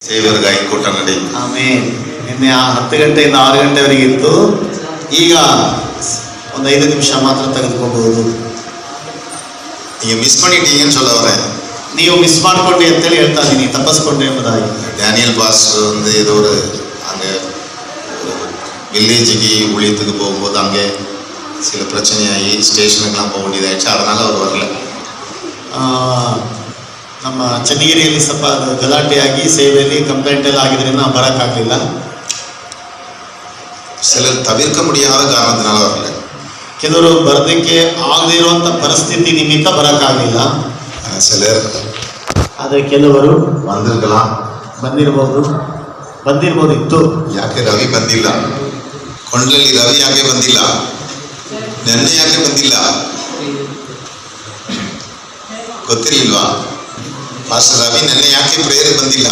ದೇವರಿಗಾಗಿ ಕೂಟ ನಡೆಯಿತು. ಆಮೇಲೆ ನಿನ್ನೆ 10 ಗಂಟೆಯಿಂದ 6 ಗಂಟೆವರೆಗೆ ಇತ್ತು. ಈಗ ಒಂದು 5 ನಿಮಿಷ ಮಾತ್ರ ತೆಗೆದುಕೋಬಹುದು. நீங்க மிஸ் பண்ணிட்டீங்கன்னு சொல்ல வரேன். ನೀವು ಮಿಸ್ ಮಾಡ್ಕೊಂಡೆ ಅಂತೇಳಿ ಹೇಳ್ತಾ ಇದ್ದೀನಿ, ತಪ್ಪಿಸ್ಕೊಂಡೆ ಎಂಬುದಾಗಿ. டேனியல் பாஸ்டர் வந்து ஏதோ ஒரு அங்கே வில்லேஜுக்கு ஊழியத்துக்கு போகும்போது அங்கே சில பிரச்சனையாகி ஸ்டேஷனுக்கெல்லாம் போக வேண்டியதாகிடுச்சு. அதனால் அவர் வரல. ನಮ್ಮ ಚನ್ನಗಿರಿಯಲ್ಲಿ ಸ್ವಲ್ಪ ಗಲಾಟೆಯಾಗಿ ಸೇವೆಯಲ್ಲಿ ಕಂಪ್ಲೇಂಟ್ ಎಲ್ಲ ಆಗಿದ್ದರಿಂದ ಬರೋಕ್ಕಾಗಲಿಲ್ಲ. சிலர் தவிர்க்க முடியாத காரணத்தினால வரல. ಕೆಲವರು ಬರೋದಕ್ಕೆ ಆಗದೇ ಇರುವಂಥ ಪರಿಸ್ಥಿತಿ ನಿಮಿತ್ತ ಬರೋಕ್ಕಾಗಲಿಲ್ಲ. சிலர் ಆದರೆ ಕೆಲವರು ಬಂದಿರ್ಬೋದಿತ್ತು. ಯಾಕೆ ರವಿ ಬಂದಿಲ್ಲ? ಕೊಂಡ್ಲಲ್ಲಿ ರವಿ ಯಾಕೆ ಬಂದಿಲ್ಲ? ನೆನ್ನೆ ಯಾಕೆ ಬಂದಿಲ್ಲ ಗೊತ್ತಿರ್ಲಿಲ್ವಾ? ಮಾಸ್ಟರ್ ರವಿ ನೆನ್ನೆ ಯಾಕೆ ಪ್ರೇಯರ್ ಬಂದಿಲ್ಲ?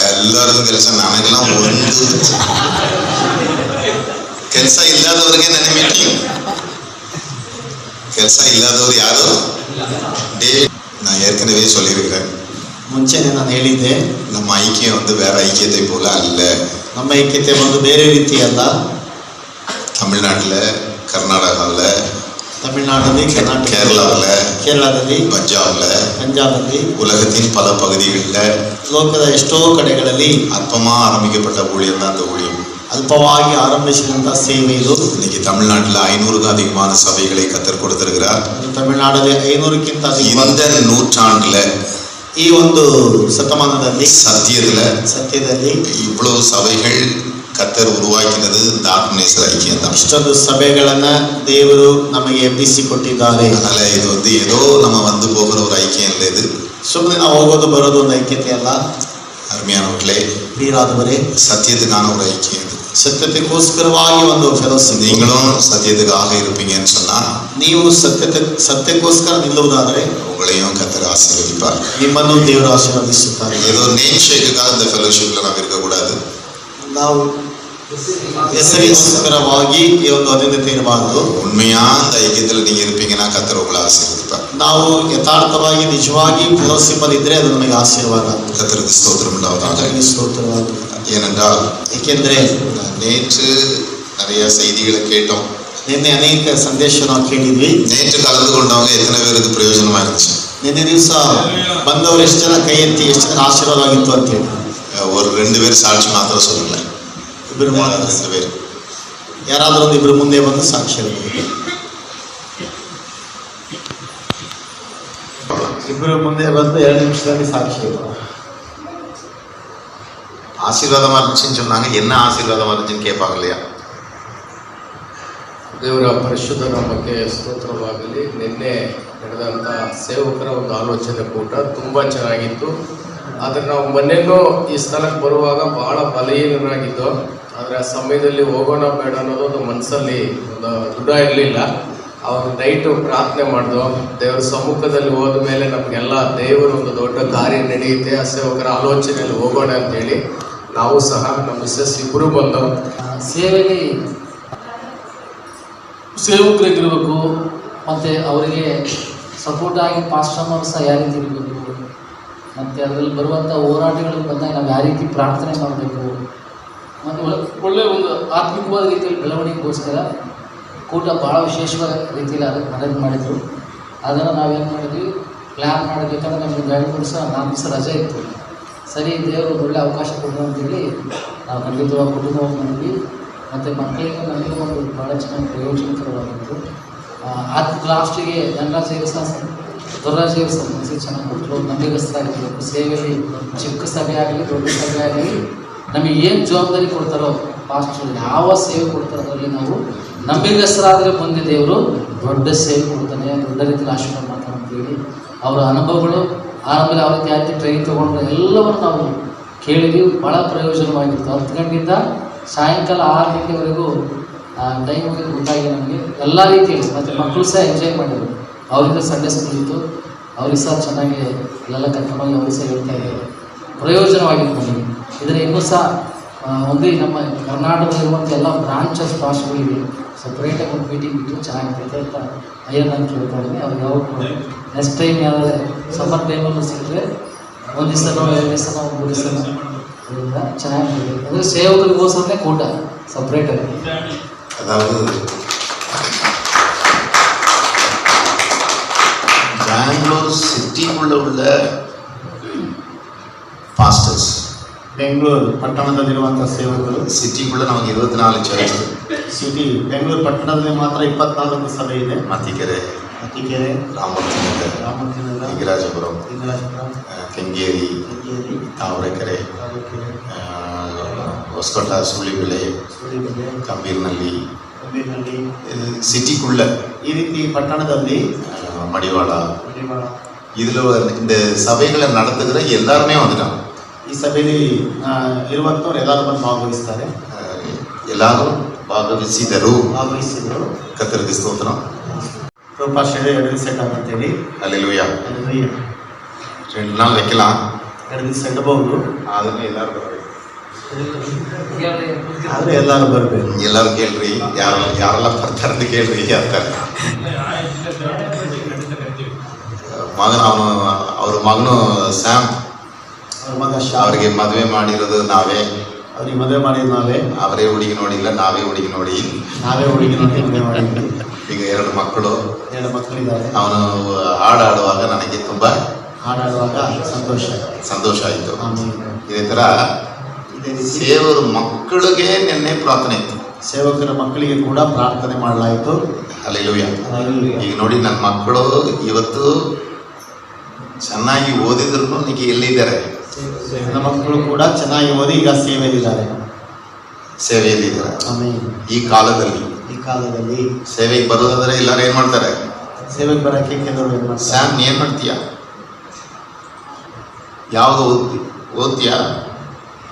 ಎಲ್ಲರಿಗೂ ಕೆಲಸ, ನನಗೆಲ್ಲ ಒಂದು ಕೆಲಸ ಇಲ್ಲದವ್ರಿಗೆ ನೆನ್ನೆ ಮೀಟಿಂಗ್. ಕೆಲಸ ಇಲ್ಲದವ್ರು ಯಾರು? நான் ஏற்கனவே சொல்லியிருக்கிறேன். ಮುಂಚೆನೆ ನಾನು ಹೇಳಿದ್ದೆ, ನಮ್ಮ ಐಕ್ಯ ಒಂದು ಬೇರೆ ಐಕ್ಯತೆ போல அல்ல. ನಮ್ಮ ಐಕ್ಯತೆ ಒಂದು ಬೇರೆ ರೀತಿ ಅಲ್ಲ. தமிழ்நாட்டில், கர்நாடகாவில், ತಮಿಳುನಾಡಲ್ಲಿ, ಕೇರಳದಲ್ಲಿ, ಪಂಜಾಬಲ್ಲಿ, உலகத்தின் பல பகுதிகளில், ಲೋಕದ ಎಷ್ಟೋ ಕಡೆಗಳಲ್ಲಿ அற்பமாக ஆரம்பிக்கப்பட்ட ஊழியம் தான் அந்த ஊழியம். ಅಲ್ಪವಾಗಿ ಆರಂಭಿಸಿದಂಥ ಸೇವೆ ಇದು. இன்னைக்கு தமிழ்நாட்டில் 500க்கும் அதிகமான சபைகளை கத்தர் கொடுத்திருக்கிறார். ತಮಿಳುನಾಡಲ್ಲಿ 500ಕ್ಕಿಂತ இந்த நூற்றாண்டுல, ಈ ಒಂದು ಶತಮಾನದಲ್ಲಿ, ಸತ್ಯದಲ್ಲಿ இவ்வளவு சபைகள் கத்தர் உருவாக்கினது டார்க்னஸ் ஐக்கியம் தான். ಇಷ್ಟೊಂದು ಸಭೆಗಳನ್ನ ದೇವರು ನಮಗೆ ಎಬ್ಬಿಸಿಕೊಟ್ಟಿದ್ದಾರೆ. அதனால இது வந்து ஏதோ நம்ம வந்து போகிற ஒரு ஐக்கியம் இல்லை. இது ಸುಮ್ಮನೆ ನಾವು ಹೋಗೋದು ಬರೋದು ಒಂದು ಐಕ್ಯತೆ ಅಲ್ಲ. அருமையானவர்களே, ಪ್ರಿಯರಾದವರೇ, சத்தியத்துக்கான ஒரு ஐக்கியம் இது. ಸತ್ಯತೆಗೋಸ್ಕರವಾಗಿ ಒಂದು ಫೆಲೋಶಿಪ್. நீங்களும் சத்தியத்துக்காக இருப்பீங்கன்னு சொன்னா, ನೀವು ಸತ್ಯಕ್ಕೋಸ್ಕರ ನಿಲ್ಲುವುದಾದರೆ உங்களையும் கத்தர் ஆசீர்வதிப்பார். ನಿಮ್ಮನ್ನು ದೇವರು ಆಶೀರ್ವದಿಸುತ್ತಾರೆ. ஏதோ நேம் ஷேக்குக்காக இந்த ஃபெலோஷிப்ல நாம் இருக்கக்கூடாது. ನಾವು ಹೆಸರಿಗೋಸ್ಕರವಾಗಿ ಈ ಒಂದು ಅಧೀನತೆ ಇರಬಾರದು. உண்மையா அந்த ஐக்கியத்தில் நீங்க இருப்பீங்கன்னா கத்தர் உங்களை ஆசீர்வதிப்பார். ನಾವು ಯಥಾರ್ಥವಾಗಿ ನಿಜವಾಗಿ ಫೆಲೋಶಿಪ್ ಅಲ್ಲಿ ಇದ್ರೆ ಅದು ನಮಗೆ ಆಶೀರ್ವಾದ. கத்தருக்கு ஸ்தோத்திரம் உண்டாவதாக. ಸ್ತೋತ್ರವಾಗಲಿ. ஏனென்றால், ಏಕೆಂದ್ರೆ நேற்று நிறைய செய்திகளை கேட்டோம். ನಿನ್ನೆ ಅನೇಕ ಸಂದೇಶ ನಾವು ಕೇಳಿದ್ವಿ. நேற்று கலந்து கொண்டவங்க எத்தனை பேருக்கு பிரயோஜனமா இருந்துச்சு? ನಿನ್ನೆ ದಿವಸ ಬಂದವರು ಎಷ್ಟು ಜನ ಕೈ ಎತ್ತಿ ಎಷ್ಟು ಜನ ಆಶೀರ್ವಾದ ಆಗಿತ್ತು ಅಂತ ಹೇಳಿ. ஒரு 2 பேர் சாட்சி மாத்திரம் சொல்லல. ಇಬ್ಬರು ಮಾತ್ರ, 2 பேர். ಯಾರಾದರೂ ಒಂದು ಇಬ್ಬರು ಮುಂದೆ ಬಂದು ಸಾಕ್ಷಿ ಹೇಳಬೇಕು. ಇಬ್ಬರು ಮುಂದೆ ಬಂದು 2 ನಿಮಿಷದಲ್ಲಿ ಸಾಕ್ಷಿ ಹೇಳಬೇಕು. ஆசீர்வாதமா இருந்துச்சுன்னு சொன்னாங்க. என்ன ஆசீர்வாதமா இருந்துச்சுன்னு கேட்பாங்க இல்லையா? ದೇವರ ಪರಿಶುದ್ಧ ನಾಮಕ್ಕೆ ಸ್ತೋತ್ರವಾಗಲಿ. ನಿನ್ನೆ ನಡೆದಂಥ ಸೇವಕರ ಒಂದು ಆಲೋಚನೆ ಕೂಟ ತುಂಬ ಚೆನ್ನಾಗಿತ್ತು. ಆದರೆ ನಾವು ಮೊನ್ನೆನೂ ಈ ಸ್ಥಳಕ್ಕೆ ಬರುವಾಗ ಭಾಳ ಬಲಹೀನರಾಗಿದ್ದು, ಆದರೆ ಆ ಸಮಯದಲ್ಲಿ ಹೋಗೋಣ ಬೇಡ ಅನ್ನೋದು ಒಂದು ಮನಸ್ಸಲ್ಲಿ ಒಂದು ದೃಢ ಇರಲಿಲ್ಲ. ಅವರು ನೈಟು ಪ್ರಾರ್ಥನೆ ಮಾಡಿದ್ರು. ದೇವರ ಸಮ್ಮುಖದಲ್ಲಿ ಹೋದ ಮೇಲೆ ನಮಗೆಲ್ಲ ದೇವರು ಒಂದು ದೊಡ್ಡ ಕಾರ್ಯ ನಡೆಯುತ್ತೆ, ಆ ಸೇವಕರ ಆಲೋಚನೆಯಲ್ಲಿ ಹೋಗೋಣ ಅಂತೇಳಿ ನಾವು ಸಹ ನಮ್ಮ ಮಿಸ್ಸಸ್ ಇಬ್ಬರು ಬಂದು ಸೇವೆಗೆ ಸೇವಕರಿಗಿರಬೇಕು. ಮತ್ತು ಅವರಿಗೆ ಸಪೋರ್ಟಾಗಿ ಪಾಸ್ಟರ್ನವರು ಸಹ ಯಾವ ರೀತಿ ಇರಬೇಕು, ಮತ್ತು ಅದರಲ್ಲಿ ಬರುವಂಥ ಹೋರಾಟಗಳಿಗೆ ಬಂದಾಗ ನಾವು ಯಾವ ರೀತಿ ಪ್ರಾರ್ಥನೆ ಮಾಡಬೇಕು, ಮತ್ತು ಒಳ್ಳೆಯ ಒಂದು ಆತ್ಮಿಕವಾದ ರೀತಿಯಲ್ಲಿ ಬೆಳವಣಿಗೆಗೋಸ್ಕರ ಕೂಟ ಭಾಳ ವಿಶೇಷವಾದ ರೀತಿಯಲ್ಲಿ ಅರೇಂಜ್ ಮಾಡಿದರು. ಅದನ್ನು ನಾವೇನು ಮಾಡಿದ್ವಿ, ಪ್ಲ್ಯಾನ್ ಮಾಡಬೇಕಂದ್ರೆ ನಮಗೆ 2 ಸಹ 4 ದಿವಸ ರಜೆ ಇತ್ತು. ಸರಿ, ದೇವರು ಒಳ್ಳೆ ಅವಕಾಶ ಕೊಡೋಣ ಅಂತೇಳಿ ನಾವು ಖಂಡಿತವಾಗಿ ಕುಟುಂಬವಾಗಿ ಬಂದ್ವಿ. ಮತ್ತು ಮಕ್ಕಳಿಗೆ ನನಗೆ ಒಂದು ಭಾಳ ಚೆನ್ನಾಗಿ ಪ್ರಯೋಜನಕರವಾಗಿತ್ತು. ಅದು ಲಾಸ್ಟಿಗೆ ಧನರಾಜೇರು ಸಹ ದೊಡ್ಡರಾಜೇರು ಸಹ ಮೆಸೇಜ್ ಚೆನ್ನಾಗಿ ಕೊಟ್ಟರು. ನಂಬಿಗಸ್ತರಾಗಿರಬೇಕು. ಸೇವೆಯಲ್ಲಿ ಚಿಕ್ಕ ಸಭೆ ಆಗಲಿ ದೊಡ್ಡ ಸಭೆ ಆಗಲಿ ನಮಗೆ ಏನು ಜವಾಬ್ದಾರಿ ಕೊಡ್ತಾರೋ, ಪಾಸ್ಟರ್ ಯಾವ ಸೇವೆ ಕೊಡ್ತಾರೋ ಅದರಲ್ಲಿ ನಾವು ನಂಬಿಗಸ್ತರಾದರೆ ಮುಂದೆ ದೇವರು ದೊಡ್ಡ ಸೇವೆ ಕೊಡ್ತಾನೆ, ದೊಡ್ಡ ರೀತಿಯಲ್ಲಿ ಆಶೀರ್ವಾದ ಮಾಡ್ತಾನೆ ಅಂತೇಳಿ ಅವರ ಅನುಭವಗಳು ಆಮೇಲೆ ಅವ್ರ ರೀತಿ ಯಾವ ರೀತಿ ಟ್ರೈನ್ ತೊಗೊಂಡ್ರೆ ಎಲ್ಲವನ್ನು ನಾವು ಕೇಳಿದ್ವಿ. ಭಾಳ ಪ್ರಯೋಜನವಾಗಿತ್ತು. 10 ಗಂಟೆಯಿಂದ ಸಾಯಂಕಾಲ 6 ಗಂಟೆವರೆಗೂ ಟೈಮ್ ಹೋಗಿ ಗೊತ್ತಾಗಿ ನಮಗೆ ಎಲ್ಲ ರೀತಿಯಲ್ಲಿ. ಮತ್ತು ಮಕ್ಕಳು ಸಹ ಎಂಜಾಯ್ ಮಾಡಿದರು. ಅವರಿಂದ ಸಂಡೇ ಸ್ಕೂಲ್ ಇತ್ತು, ಅವ್ರಿಗೆ ಸಹ ಚೆನ್ನಾಗಿ ಎಲ್ಲ ಕರ್ಕೊಂಡೋಗಿ ಅವ್ರಿಗೆ ಸಹ ಹೇಳ್ತಾ ಇದ್ದಾರೆ. ಪ್ರಯೋಜನವಾಗಿತ್ತು ನಮಗೆ. ಇದರ ಇನ್ನೂ ಸಹ ಒಂದೇ ನಮ್ಮ ಕರ್ನಾಟಕದಲ್ಲಿರುವಂಥ ಎಲ್ಲ ಬ್ರಾಂಚಸ್ ಪಾಸ್ಟ್ಗಳಿಗೆ ಸಪ್ರೇಟಾಗಿ ಒಂದು ಮೀಟಿಂಗ್ ಇಟ್ಟು ಚೆನ್ನಾಗಿರ್ತೈತೆ ಅಂತ ನಾನು ಕೇಳ್ತಾ ಇದ್ದೀನಿ. ಅವ್ರು ಯಾವಾಗ ನೆಕ್ಸ್ಟ್ ಟೈಮ್ ಯಾವ್ದಾದ್ರೆ ಸಮ್ಮರ್ ಟೈಮಲ್ಲೂ ಸಿಕ್ಕರೆ ಒಂದು ದಿವಸನೋ 2 ದಿವಸನೋ 3 ದಿವಸನೋ ಅದರಿಂದ ಚೆನ್ನಾಗಿ ಅಂದರೆ ಸೇವಕರಿಗೋಸ್ಕರನೇ ಕೂಟ ಸಪ್ರೇಟಾಗಿ. அதாவது பெங்களூர் சிட்டிக்குள்ள உள்ள பாஸ்டர்ஸ், ಬೆಂಗಳೂರು ಪಟ್ಟಣದಲ್ಲಿರುವಂಥ ಸೇವಕರು, ಸಿಟಿக்குள்ள ನಮಗೆ 24 ಚರ್ಚ್, ಸಿಟಿ ಬೆಂಗಳೂರು ಪಟ್ಟಣದಲ್ಲಿ ಮಾತ್ರ 24 ಸಭೆ ಇದೆ. ಮತ್ತಿಕೆರೆ, ರಾಮಮೂರ್ತಿ ನಗರ, ಲಿಂಗರಾಜಪುರಂ, ಕೆಂಗೇರಿ, ತಾವರೆಕೆರೆ, ಹೊಸಕೋಟ, ಸುಳ್ಳಿಬೆಲೆ, ಕಂಬೀರ್ನಲ್ಲಿ, ಸಿಟಿக்குள்ள ಈ ರೀತಿ ಪಟ್ಟಣದಲ್ಲಿ மடிவாள இதில் இந்த சபைகளை நடத்துகிற எல்லாருமே வந்துட்டாங்க. ಈ ಸಭೆಯಲ್ಲಿ ಇರುವಂಥವ್ರು ಎಲ್ಲರೂ ಬಂದು ಭಾಗವಹಿಸ್ತಾರೆ. ಎಲ್ಲರೂ ಭಾಗವಹಿಸಿದರು. ಕರ್ತರಿಗೆ ಸ್ತೋತ್ರ. ರೂಪಾಶ್ರಯ 2 ದಿವಸ ಅಂತೇಳಿ அல்லேலூயா. 2 நாள் வைக்கலாம், 2 ದಿವಸ ಇಡಬಹುದು. ಆದ್ರೆ ಎಲ್ಲರೂ ಬರಬೇಕು. ಆದರೆ ಎಲ್ಲರೂ ಬರಬೇಕು. ಎಲ್ಲರೂ ಕೇಳ್ರಿ, ಯಾರೆಲ್ಲ ಬರ್ತಾರೆ ಅಂತ ಕೇಳ್ರಿ ಅಂತ. ಅವ್ರ ಮಗನು ಸ್ಯಾಮ್, ಅವ್ರಿಗೆ ಮದುವೆ ಮಾಡಿರೋದು ನಾವೇ, ಅವ್ರಿಗೆ ಮದುವೆ ಮಾಡಿರೋದು ನಾವೇ. ಅವರೇ ಹುಡುಗಿ ನೋಡಿಲ್ಲ, ನಾವೇ ಹುಡುಗಿ ನೋಡಿ ಮದುವೆ ಮಾಡಿದ್ವಿ. ಈಗ 2 ಮಕ್ಕಳು, 2 ಮಕ್ಕಳಿದ್ದಾರೆ. ಅವನು ಹಾಡಾಡುವಾಗ ನನಗೆ ತುಂಬಾ ಸಂತೋಷ ಆಯಿತು. ಇದೇ ಥರ ಸೇವರ ಮಕ್ಕಳಿಗೆ ನಿನ್ನೆ ಪ್ರಾರ್ಥನೆ ಇತ್ತು, ಸೇವಕರ ಮಕ್ಕಳಿಗೆ ಕೂಡ ಪ್ರಾರ್ಥನೆ ಮಾಡಲಾಯಿತು. ಹಲ್ಲೆಲೂಯಾ. ಈಗ ನೋಡಿ, ನನ್ನ ಮಕ್ಕಳು ಇವತ್ತು ಚೆನ್ನಾಗಿ ಓದಿದ್ರು ಈಗ ಎಲ್ಲಿದ್ದಾರೆ? ನನ್ನ ಮಕ್ಕಳು ಕೂಡ ಚೆನ್ನಾಗಿ ಓದಿ ಈಗ ಸೇವೆಯಲ್ಲಿದ್ದಾರೆ. ಈ ಕಾಲದಲ್ಲಿ ಸೇವೆಗೆ ಬರೋದಾದ್ರೆ ಎಲ್ಲರೂ ಏನ್ ಮಾಡ್ತಾರೆ? ಸೇವೆಗೆ ಬರೋಕ್ಕೆ ಕೆಲವರು ಏನು ಮಾಡ್ತಾರೆ? ಸ್ಯಾಮ್, ನೀ ಏನ್ ಮಾಡ್ತೀಯ? ಯಾವುದು ಓದ್ತೀಯಾ?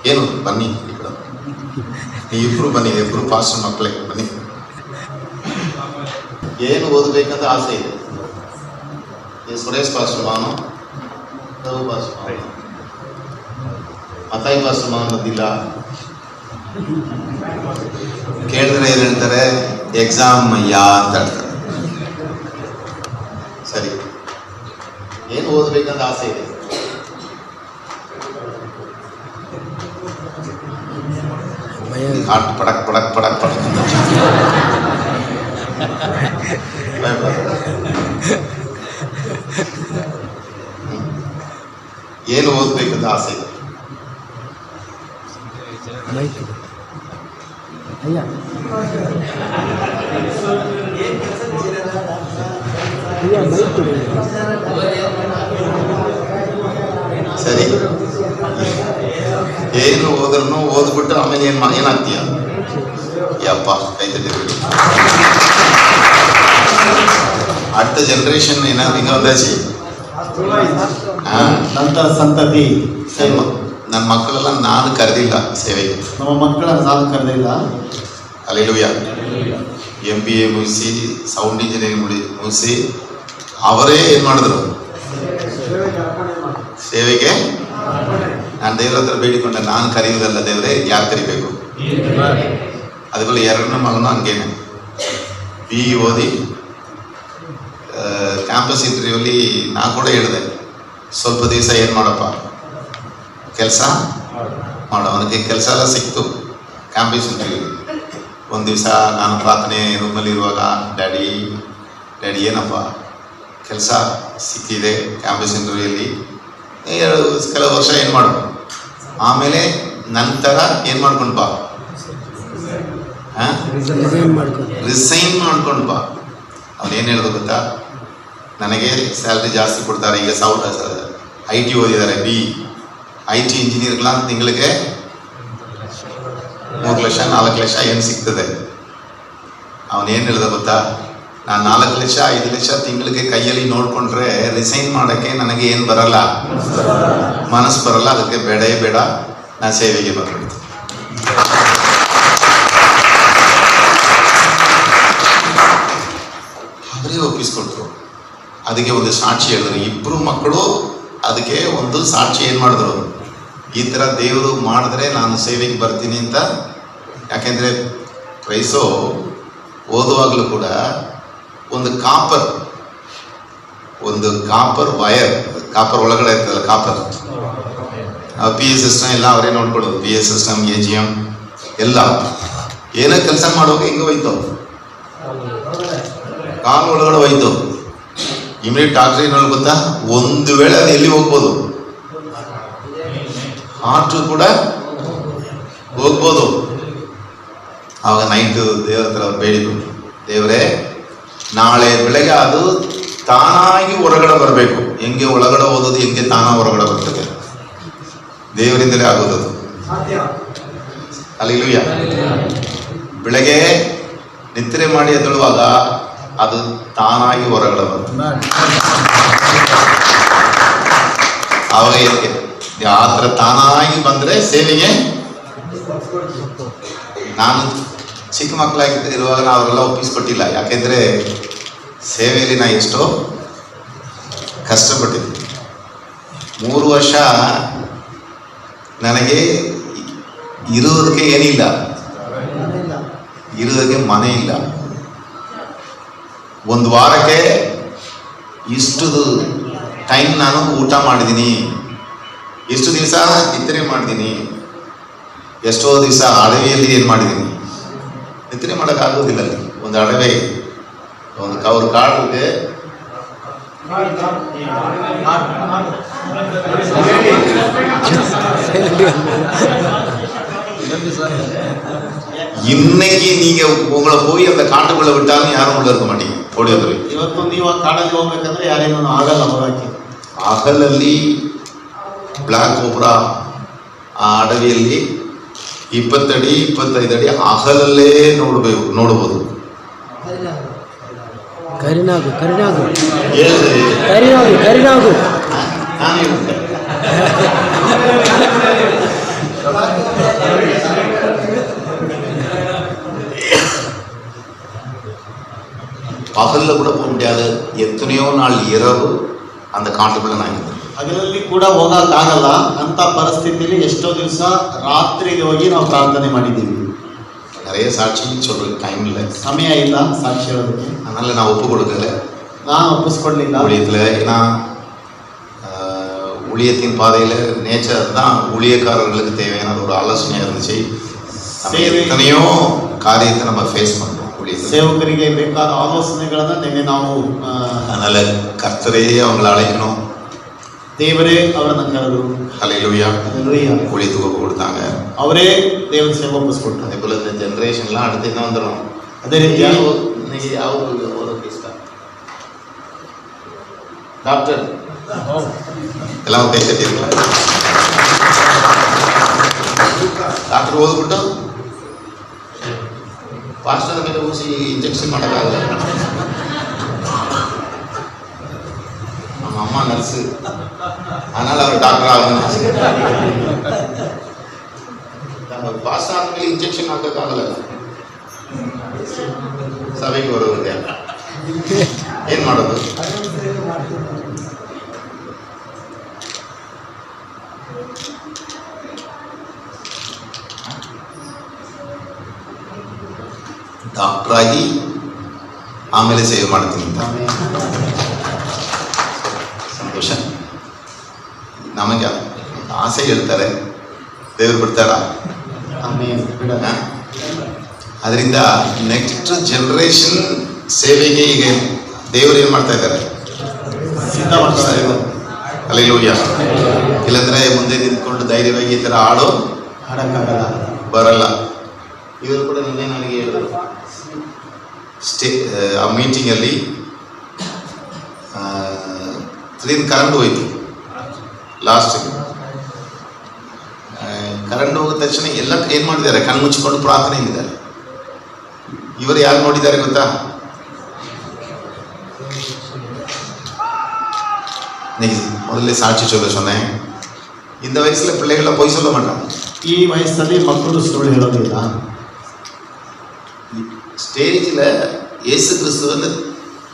ಏನು? ಬನ್ನಿ ಈ ಕಡೆ, ಇಬ್ರು ಬನ್ನಿ, ಇಬ್ರು ಪಾಸ್ಟರ್ ಮಕ್ಕಳೇ ಬನ್ನಿ. ಏನು ಓದಬೇಕಂತ ಆಸೆ ಇದೆ? ಸುರೇಶ್ ಪಾಸ್ಟರ್ ಮಾವನು, ರಘು ಪಾಸ್ಟರ್ ಮಾವನು, ಮತಾಯಿ ಪಾಸ್ಟರ್ ಮಾವನು ಬಂದಿಲ್ಲ. ಕೇಳಿದ್ರೆ ಏನು ಹೇಳ್ತಾರೆ? ಎಕ್ಸಾಮ್ ಯಾ ಅಂತ ಹೇಳ್ತಾರೆ. ಸರಿ, ಏನು ಓದಬೇಕಂತ ಆಸೆ ಇದೆ? ಪಡಕ್ ಪಡಕ್ ಪಡಕ್ ಪಡಕ್ ಅಂತ ಏನು ಓದ್ಬೇಕಂತ ಆಸೆ ಇದೆ? ಸರಿ, ಏನು ಓದ್ರೂ ಓದ್ಬಿಟ್ಟು ಆಮೇಲೆ ಏನಾಗ್ತೀಯ? ಯಪ್ಪ, ಕೈ ತಟ್ಟಿರ್ಬೇಕು. அடுத்த ஜெனரேஷன் என்ன இங்க வந்தாச்சு. ನಂತರ ಸಂತತಿ. ನನ್ನ ಮಕ್ಕಳೆಲ್ಲ ನಾನು ಕರೆದಿಲ್ಲ ಸೇವೆಗೆ. ನಮ್ಮ ಮಕ್ಕಳನ್ನು ನಾನು ಕರೆದಿಲ್ಲ. ಹಲ್ಲೆಲೂಯಾ. MBA ಮುಗಿಸಿ, ಸೌಂಡ್ ಇಂಜಿನಿಯರಿಂಗ್ ಮುಗಿಸಿ ಅವರೇ ಏನು ಮಾಡಿದ್ರು? ಸೇವೆಗೆ. ನಾನು ದೇವ್ರ ಹತ್ರ ಬೇಡಿಕೊಂಡೆ, ನಾನು ಕರೆಯುವುದಲ್ಲ ದೇವರೇ, ಯಾರು ಕರಿಬೇಕು? അതുപോലെ 2 ಮಗನೂ ಹಂಗೇನೆ BE ಓದಿ ಕ್ಯಾಂಪಸ್ ಇಂಟರ್ವ್ಯೂಲಿ ನಾನು ಕೂಡ ಹೇಳಿದೆ, ಸ್ವಲ್ಪ ದಿವಸ ಏನು ಮಾಡಪ್ಪ, ಕೆಲಸ ಮಾಡು. ಅವನಿಗೆ ಕೆಲಸ ಎಲ್ಲ ಸಿಕ್ತು ಕ್ಯಾಂಪಸ್ ಇಂಟರ್ವ್ಯೂ. ಒಂದು ದಿವಸ ನಾನು ಪ್ರಾರ್ಥನೆ ರೂಮಲ್ಲಿರುವಾಗ, ಡ್ಯಾಡಿ ಏನಪ್ಪ ಕೆಲಸ ಸಿಕ್ಕಿದೆ ಕ್ಯಾಂಪಸ್ ಇಂಟರ್ವ್ಯೂಲಿ, ಕೆಲವು ವರ್ಷ ಏನು ಮಾಡು, ಆಮೇಲೆ ನಂತರ ಏನು ಮಾಡ್ಕೊಂಡು ಬಾ, ರಿಸೈನ್ ಮಾಡ್ಕೊಂಡು ಬಾ. ಅವನೇನು ಹೇಳಿದ್ರು ಗೊತ್ತಾ? ನನಗೆ ಸ್ಯಾಲ್ರಿ ಜಾಸ್ತಿ ಕೊಡ್ತಾರೆ, ಈಗ IT ಓದಿದ್ದಾರೆ, IT ಇಂಜಿನಿಯರ್ಗಳ ತಿಂಗಳಿಗೆ 3 ಲಕ್ಷ 4 ಲಕ್ಷ ಏನು ಸಿಗ್ತದೆ. ಅವನೇನು ಹೇಳಿದ ಗೊತ್ತಾ? ನಾನು 4 ಲಕ್ಷ 5 ಲಕ್ಷ ತಿಂಗಳಿಗೆ ಕೈಯಲ್ಲಿ ನೋಡಿಕೊಂಡ್ರೆ ರಿಸೈನ್ ಮಾಡೋಕ್ಕೆ ನನಗೆ ಏನು ಬರಲ್ಲ, ಮನಸ್ಸು ಬರಲ್ಲ. ಅದಕ್ಕೆ ಬೇಡ, ನಾನು ಸೇವೆಗೆ ಬರ್ಬಿಡ್ತೀನಿ. ಅವರೇ ಒಪ್ಪಿಸ್ಕೊಟ್ರು. ಅದಕ್ಕೆ ಒಂದು ಸಾಕ್ಷಿ ಹೇಳಿದ್ರು. 2 ಮಕ್ಕಳು ಅದಕ್ಕೆ ಒಂದು ಸಾಕ್ಷಿ ಏನು ಮಾಡಿದ್ರು? ಈ ಥರ ದೇವರು ಮಾಡಿದ್ರೆ ನಾನು ಸೇವೆಗೆ ಬರ್ತೀನಿ ಅಂತ. ಯಾಕೆಂದರೆ ಕ್ರೈಸೋ ಓದುವಾಗಲೂ ಕೂಡ ಒಂದು ಕಾಪರ್ ವಯರ್, ಕಾಪರ್ ಒಳಗಡೆ ಇರ್ತದಲ್ಲ, ಕಾಪರ್ ಪಿ ಎ ಸಿಸ್ಟಮ್ ಎಲ್ಲ ಅವರೇ ನೋಡ್ಕೊಳ್ಳೋದು. ಪಿ ಎ ಸಿಸ್ಟಮ್, AGM ಎಲ್ಲ ಏನೋ ಕೆಲಸ ಮಾಡುವಾಗ ಹಿಂಗೆ ಹೋಯ್ತು, ಕಾಲು ಒಳಗಡೆ ಹೋಯ್ತು. ಇಮಿಡಿಯೇಟ್ ಡಾಕ್ಟ್ರ್ ಏನು ಗೊತ್ತಾ, ಒಂದು ವೇಳೆ ಅದು ಎಲ್ಲಿ ಹೋಗ್ಬೋದು, ಹಾರ್ಟು ಕೂಡ ಹೋಗ್ಬೋದು. ಆವಾಗ ನೈಟು ದೇವ್ರ ಹತ್ರ ಬೇಡಿದ್ರು, ದೇವರೇ ನಾಳೆ ಬೆಳಗ್ಗೆ ಅದು ತಾನಾಗಿ ಹೊರಗಡೆ ಬರಬೇಕು. ಹೆಂಗೆ ಒಳಗಡೆ ಓದೋದು, ಹೆಂಗೆ ತಾನ ಹೊರಗಡೆ ಬರ್ತದೆ, ದೇವರಿಂದಲೇ ಆಗೋದದು. ಹಲ್ಲೆಲೂಯಾ. ಬೆಳಗ್ಗೆ ನಿದ್ರೆ ಮಾಡಿ ಎದ್ದೇಳುವಾಗ ಅದು ತಾನಾಗಿ ಹೊರಗಡೆ ಬರ್ತದೆ. ಆವಾಗ ಏನಕ್ಕೆ ಆ ಥರ ತಾನಾಗಿ ಬಂದರೆ ಸೇವೆಗೆ. ನಾನು ಚಿಕ್ಕ ಮಕ್ಕಳಾಗಿ ಇರುವಾಗ ನಾವೆಲ್ಲ ಒಪ್ಪಿಸ್ಕೊಟ್ಟಿಲ್ಲ, ಯಾಕೆಂದರೆ ಸೇವೆಯಲ್ಲಿ ನಾ ಎಷ್ಟೋ ಕಷ್ಟಪಟ್ಟಿದ್ದೆ. 3 ವರ್ಷ ನನಗೆ ಇರುವುದಕ್ಕೆ ಏನಿಲ್ಲ, ಇರುವುದಕ್ಕೆ ಮನೆ ಇಲ್ಲ. 1 ವಾರಕ್ಕೆ ಇಷ್ಟು ಟೈಮ್ ನಾನು ಊಟ ಮಾಡಿದ್ದೀನಿ, ಎಷ್ಟು ದಿವಸ ನಿದ್ರೆ ಮಾಡಿದ್ದೀನಿ, ಎಷ್ಟೋ ದಿವಸ ಅಡವಿಯಲ್ಲಿ ಏನು ಮಾಡಿದ್ದೀನಿ. ನಿದ್ರೆ ಮಾಡೋಕ್ಕಾಗೋದಿಲ್ಲ. ಅಲ್ಲಿ ಒಂದು ಅಡವೆ, ಒಂದು ಅವ್ರ ಕಾಡಿಗೆ இன்னைக்கு நீங்க உங்களை போய் அந்த காட்டுக்குள்ள விட்டாலும் யாரும் உள்ள இருக்க மாட்டீங்க, ಓಡಿ ಹೋದ್ರಿ. ಇವತ್ತು ನೀವು ಆ ಕಾಡಲ್ಲಿ ಹೋಗ್ಬೇಕಂದ್ರೆ ಯಾರೇನೋ ಆಗಲ್ಲ ಹೊರಕ್ಕೆ. ಹಗಲಲ್ಲಿ ಬ್ಲಾಕ್ ಕೋಬ್ರಾ ಆ ಅಡವಿಯಲ್ಲಿ 20 ಅಡಿ 25 ಅಡಿ ಹಗಲಲ್ಲೇ ನೋಡಬಹುದು. ಕರಿನಾಗು ಕರಿನಾಗು ಏನ್ರಿ? ಕರಿನಾಗು ಕರಿನಾಗು ನಾನೇ பகல்ல கூட போக முடியாது. எத்தனையோ நாள் இரவு அந்த காட்டுக்குள்ள நான் இருந்தேன். ಹಗಲಲ್ಲಿ ಕೂಡ ಹೋಗಕ್ಕಾಗಲ್ಲ ಅಂತ ಪರಿಸ್ಥಿತಿಯಲ್ಲಿ ಎಷ್ಟೋ ದಿವಸ ರಾತ್ರಿಗೆ ಹೋಗಿ ನಾವು ಪ್ರಾರ್ಥನೆ ಮಾಡಿದ್ದೀವಿ. நிறைய சாட்சி சொல்றதுக்கு டைம் இல்லை, ಸಮಯ ಇಲ್ಲ ಸಾಕ್ಷಿ ಹೇಳೋದಕ್ಕೆ. அதனால நான் ஒப்பு கொடுக்கல, ನಾನು ಒಪ್ಪಿಸ್ಕೊಡ್ಲಿಲ್ಲ ஊழியத்தில். ஏன்னா ஊழியத்தின் பாதையில் நேச்சர் தான் ஊழியக்காரர்களுக்கு தேவையான ஒரு ஆலோசனையாக இருந்துச்சு. எத்தனையோ காரியத்தை நம்ம ஃபேஸ் பண்ணுறோம் ஊழியத்தில். ಸೇವಕರಿಗೆ ಬೇಕಾದ ಆಲೋಚನೆಗಳನ್ನ ನಿನ್ನೆ ನಾವು அதனால கர்த்தரே அவங்களை அழைக்கணும், ದೇವರೇ ಅವರನ್ನ ಕರೆದ್ರು. ஹல்லேலூயா. ಹಲ್ಲೆಲೂಯಾ. ஊழியத்துக்கு ஒப்பு கொடுத்தாங்க. ಅವರೇ ದೇವರ ಸೇವೆ ಒಪ್ಪಿಸ್ಕೊಟ್ರು. அதே போல் இந்த ஜென்ரேஷன்லாம் அடுத்து என்ன வந்துடும். ಅದೇ ರೀತಿ இன்னைக்கு ಅವರು ಓದೋಕೆ ಇಷ್ಟ ಡಾಕ್ಟರ್ ಎಲ್ಲ ಕೈ ಕಟ್ಟಿರಲ್ಲ. ಡಾಕ್ಟರ್ ಓದ್ಬಿಟ್ಟು ಪಾಸ್ಟರ್ ಮೇಲೆ ಊಸಿ ಇಂಜೆಕ್ಷನ್ ಮಾಡೋಕ್ಕಾಗಲ್ಲ. ನಮ್ಮ ಅಮ್ಮ ನರ್ಸು, அதனால அவர் டாக்டர் ஆகணும். ಪಾಸ್ ಆದ್ಮೇಲೆ ಇಂಜೆಕ್ಷನ್ ಹಾಕೋಕ್ಕಾಗಲ್ಲ. ಸಭೆಗೆ ಬರೋರಿಗೆ ಏನ್ ಮಾಡೋದು? ಡಾಕ್ಟರ್ ಆಗಿ ಆಮೇಲೆ ಸೇವೆ ಮಾಡ್ತೀನಿ ಅಂತ ಸಂತೋಷ. ನಮಗೆ ಆಸೆ ಹೇಳ್ತಾರೆ, ದೇವ್ರು ಬಿಡ್ತಾರ. ಅದರಿಂದ ನೆಕ್ಸ್ಟ್ ಜನರೇಷನ್ ಸೇವೆಗೆ ಈಗ ದೇವರು ಏನು ಮಾಡ್ತಾ ಇದ್ದಾರೆ, ಸಿದ್ಧ ಮಾಡ್ತಾ ಇದ್ದಾರೆ. ಹಲ್ಲೆಲೂಯಾ. ಇಲ್ಲಾಂದ್ರೆ ಮುಂದೆ ನಿಂತ್ಕೊಂಡು ಧೈರ್ಯವಾಗಿ ಈ ಥರ ಹಾಡು ಹಾಡಕ್ಕಾಗಲ್ಲ, ಬರಲ್ಲ. ಇವರು ಕೂಡ ನಿನ್ನೆ ನನಗೆ ಹೇಳಿದ್ರು, ಆ ಮೀಟಿಂಗಲ್ಲಿ ಕರೆಂಟ್ ಹೋಯ್ತು. ಲಾಸ್ಟ್ ಕರೆಂಟ್ ಹೋಗಿದ ತಕ್ಷಣ ಎಲ್ಲ ಏನು ಮಾಡಿದ್ದಾರೆ, ಕಣ್ಣು ಮುಚ್ಚಿಕೊಂಡು ಪ್ರಾರ್ಥನೆ ಇದ್ದಾರೆ. ಇವರು ಯಾರು ನೋಡಿದ್ದಾರೆ ಗೊತ್ತಾ? முதல்ல சாட்சி சொல்ல சொன்னேன். இந்த வயசுல பிள்ளைகளை பொய் சொல்ல மாட்டாங்க. ಈ ವಯಸ್ಸಲ್ಲಿ ಮಕ್ಕಳು ಸುಳ್ಳು ಹೇಳೋದಿಲ್ಲ. ஸ்டேஜில் இயேசு கிறிஸ்துவன்னு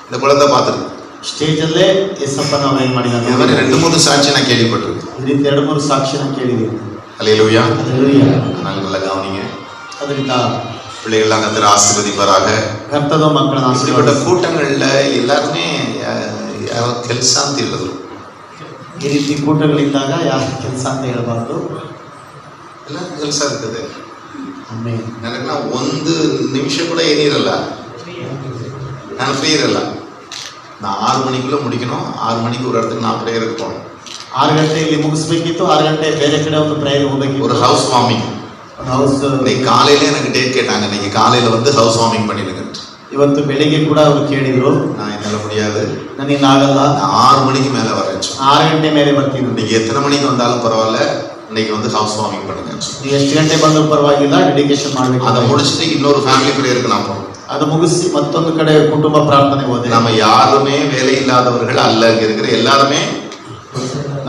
இந்த குழந்தை பார்த்துருக்கு. ಸ್ಟೇಜಲ್ಲೇ ಯೇಸಪ್ಪನ ಅವ್ರು ಏನು இந்த ಮಾಡಿದ್ದಾರೆ. மாதிரி 2-3 ಸಾಕ್ಷಿ நான் கேள்விப்பட்டிருக்கேன். ಈ ರೀತಿ 2-3 ಸಾಕ್ಷಿನ ಕೇಳಿದ್ದೀವಿ. ஹல்லேலூயா. ಹಲ್ಲೆಲೂಯಾ. அதனால நல்லா கவனிங்க. ಅದರಿಂದ பிள்ளைகள்லாம் கர்த்தர் ஆசீர்வதிப்பாராக. ಕರ್ತದ ಮಕ್ಕಳನ್ನ இப்படிப்பட்ட ಆಶೀರ್ವಾದ. கூட்டங்களில் எல்லாருமே யாரோ ಕೆಲಸ ಅಂತ ಹೇಳಿದ್ರು. ಈ ರೀತಿ ಕೂಟಗಳಿದ್ದಾಗ ಯಾರ ಕೆಲಸ ಅಂತ ಹೇಳಬಾರ್ದು. ಎಲ್ಲ ಕೆಲಸ ಇರ್ತದೆ. ಆಮೇಲೆ ನನಗೆ ನಾವು ಒಂದು ನಿಮಿಷ ಕೂಡ ಏನಿರಲ್ಲ, ನಾನು ಫ್ರೀ ಇರಲ್ಲ. நான் 6 மணிக்குள்ள முடிக்கணும். 6 மணிக்கு ஒரு இடத்துக்கு நான் ப்ரேயருக்கு போகணும். 6 ಗಂಟೆ ಇಲ್ಲಿ ಮುಗಿಸ್ಬೇಕಿತ್ತು, 6 ಗಂಟೆ ಬೇರೆ ಕಡೆ ಒಂದು ಪ್ರೇಯರ್ ಹೋಗ್ಬೇಕಿತ್ತು. ஒரு ஹவுஸ் வார்மிங். ಹೌಸ್ இன்னைக்கு காலையில எனக்கு டேட் கேட்டாங்க, இன்னைக்கு காலையில வந்து ஹவுஸ் வார்மிங் பண்ணிடுங்க. ಇವತ್ತು ಬೆಳಿಗ್ಗೆ ಕೂಡ ಅವರು ಕೇಳಿದ್ರು. நான் என்னால முடியாது, ನನಗೆ ಆಗಲ್ಲ, நான் 6 மணிக்கு மேல வரேன். 6 ಗಂಟೆ ಮೇಲೆ ಬರ್ತೀನಿ. இன்னைக்கு எத்தனை மணிக்கு வந்தாலும் பரவாயில்ல, இன்னைக்கு வந்து ஹவுஸ் வார்மிங் பண்ணுங்க. ನೀವು ಎಷ್ಟು ಗಂಟೆ ಬಂದರೂ ಪರವಾಗಿಲ್ಲ, ಡೆಡಿಕೇಶನ್ ಮಾಡಬೇಕು. அதை முடிச்சுட்டு இன்னொரு ஃபேமிலி ப்ரேயருக்கு நான் போகணும். ಅದು ಮುಗಿಸಿ ಮತ್ತೊಂದು ಕಡೆ ಕುಟುಂಬ ಪ್ರಾರ್ಥನೆ ಹೋದೆ. நம்ம யாருமே வேலை இல்லாதவர்கள் அல்ல, இங்க இருக்கிற எல்லாருமே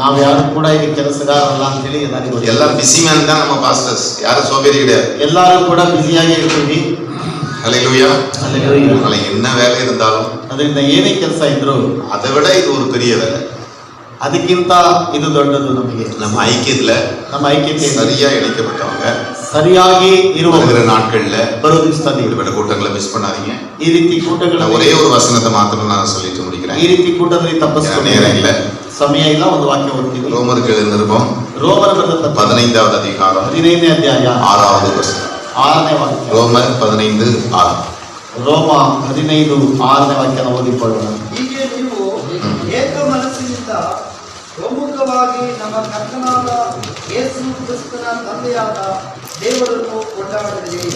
ನಾವು ಯಾರು ಕೂಡ ಈಗ ಕೆಲಸಗಾರಲ್ಲ ಅಂತ ಹೇಳಿ ಎಲ್ಲರಿಗೂ ಗೊತ್ತಿಲ್ಲ. எல்லாம் பிஸி மேன் தான் நம்ம பாஸ்டர்ஸ், யாரும் சோம்பேறி கிடையாது. ಎಲ್ಲರೂ ಕೂಡ ಬಿಸಿಯಾಗಿ ಇರ್ತೀವಿ. ஹல்லேலூயா. ಹಲ್ಲೆಲೂಯಾ. அதனால என்ன வேலை இருந்தாலும் ಅದರಿಂದ ಏನೇ ಕೆಲಸ ಇದ್ರು அதை விட இது ஒரு பெரிய வேலை. ಅದಕ್ಕಿಂತ ಇದು ದೊಡ್ಡದು. ನಮಗೆ நம்ம ஐக்கியத்துல ನಮ್ಮ ಐಕ್ಯತೆ சரியா இணைக்கப்பட்டவங்க ಸರಿಯಾಗಿ ಇರುವ வருகிற நாட்கள்ல ಬರೋ ದಿವಸದಲ್ಲಿ இப்படிப்பட்ட கூட்டங்களை மிஸ் பண்ணாதீங்க. ಈ ರೀತಿ ಕೂಟಗಳು நான் ஒரே ஒரு வசனத்தை மாத்திரம் நான் சொல்லிட்டு முடிக்கிறேன். ಈ ರೀತಿ ಕೂಟದಲ್ಲಿ ஏன்னா ತಪ್ಪಿಸ್ಕೊಂಡು நேரம் இல்ல. ಸಮಯ ಇಲ್ಲ. ಒಂದು ವಾಕ್ಯ ಓದ್ತೀವಿ. ரோமருக்கு எழுந்திருப்போம் ರೋಮರ ಬರೆದ 15வது அதிகாரம் 15ನೇ ಅಧ್ಯಾಯ 6வது வசனம். 6ನೇ ವಾಕ್ಯ. ரோமர் 15:6. ರೋಮ 15:6ನೇ ವಾಕ್ಯನ ಓದಿಕೊಳ್ಳೋಣ. ಹೀಗೆ ನೀವು ಏಕ ಮನಸ್ಸಿನಿಂದ ಒಮ್ಮುಖವಾಗಿ ನಮ್ಮ ಕರ್ತನಾದ ಯೇಸು ಕ್ರಿಸ್ತನ ತಂದೆಯಾದ ದೇವರನ್ನು ಕೊಂಡಾಡಿರಿ.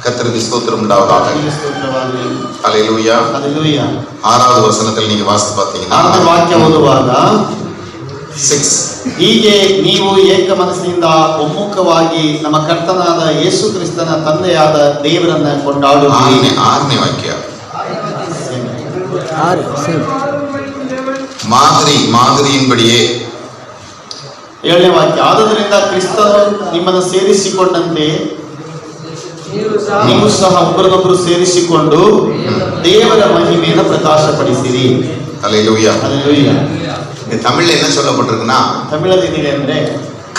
கர்த்தருக்கு ஸ்தோத்திரம் உண்டாவதாக. ಕರ್ತನಿಗೆ ಸ್ತೋತ್ರವಾಗಲಿ. ஹல்லேலூயா. ಹಲ್ಲೆಲೂಯಾ. 6வது வசனத்தில் நீங்க வாசித்து பார்த்தீங்கன்னா 6ನೇ ವಾಕ್ಯ ಓದುವಾಗ 6 ಹೀಗೆ ನೀವು ಏಕ ಮನಸ್ಸಿನಿಂದ ಒಮ್ಮುಖವಾಗಿ ನಮ್ಮ ಕರ್ತನಾದ ಯೇಸು ಕ್ರಿಸ್ತನ ತಂದೆಯಾದ ದೇವರನ್ನ ಕೊಂಡಾಡುತ್ತೀರಿ. 6ನೇ ವಾಕ್ಯ. 6 ಸೇಮ್. மாதிரியின்படியே 7ನೇ ವಾಕ್ಯ. ಆದುದರಿಂದ ಕ್ರಿಸ್ತನು ನಿಮ್ಮನ್ನು ಸೇರಿಸಿಕೊಂಡಂತೆ ನೀವು ಸಹ ಒಬ್ಬರನ್ನೊಬ್ಬರು ಸೇರಿಸಿಕೊಂಡು ದೇವರ ಮಹಿಮೆಯನ್ನು ಪ್ರಕಾಶಪಡಿಸಿರಿ. ஹல்லேலூயா. ಹಲ್ಲೆಲೂಯಾ. இங்க தமிழ்ல என்ன சொல்லப்பட்டிருக்குன்னா, ತಮಿಳದಿದೆ ಅಂದ್ರೆ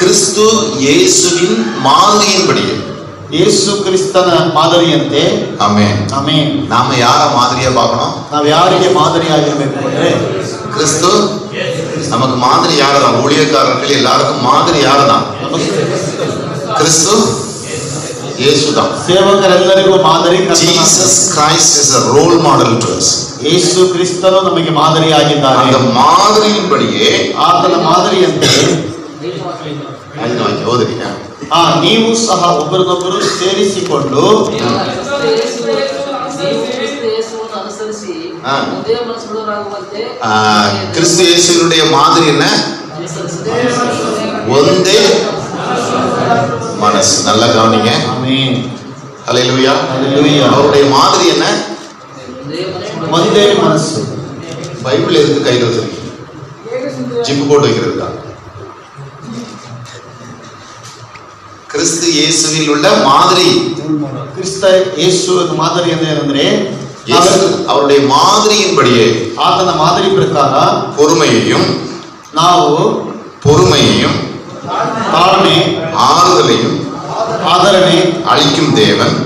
கிறிஸ்து இயேசுவின் மாதிரியின்படியே. ಯೇಸು ಕ್ರಿಸ್ತನ ಮಾದರಿಯಂತೆ. ஆமென். ಆಮೆನ್. நாம யார மாதிரியா பார்க்கணும்? ನಾವು ಯಾರಿಗೆ ಮಾದರಿಯಾಗಿರ್ಬೇಕು ಅಂದ್ರೆ கிறிஸ்து நமக்கு மாதிரி யாரதான்? ஊழியக்காரர்கள் எல்லாருக்கும் மாதிரி யாரதான்? கிறிஸ்து இயேசுதான். ಸೇವಕರೆಲ್ಲರಿಗೂ ಮಾದರಿ Jesus Christ is a role model to us. ಯೇಸು ಕ್ರಿಸ್ತನು ನಮಗೆ ಮಾದರಿಯಾಗಿದ್ದಾರೆ. அந்த மாதிரியின்படியே ಆತನ ಮಾದರಿಯಂತೆ ಓದಿರಿಯ ನೀವು ಸಹ ಒಬ್ಬರನ್ನೊಬ್ಬರು ಸೇರಿಸಿಕೊಂಡು ಅನುಸರಿಸಿ ಹಾ. ಒಂದೇ ಮನಸ್ಸುಳ್ಳವರಾಗುವಂತೆ கிறிஸ்து இயேசுவினுடைய மாதிரி என்ன? ஒன்றே மனசு. நல்லா கவனிங்க. ಆಮೆನ್. ஹல்லேலூயா. ಹಲ್ಲೆಲೂಯಾ. அவருடைய மாதிரி என்ன? ಒಂದೇ ಮನಸ್ಸು. பைபிள் எதுக்கு கையில் வச்சிருக்கீங்க? ஜிப்பு போட்டு வைக்கிறதுக்கா? கிறிஸ்து இயேசுவில் உள்ள மாதிரி. ಕ್ರಿಸ್ತ ಯೇಸು ಮಾದರಿ ಅಂದ್ರೆ அவருடைய மாதிரியின்படியே ಆತನ ಮಾದರಿ ಪ್ರಕಾರ பொறுமையையும் பொறுமையையும் ತಾಳ್ಮೆ ஆறுதலையும் ಆದರಣೆ அளிக்கும் தேவன்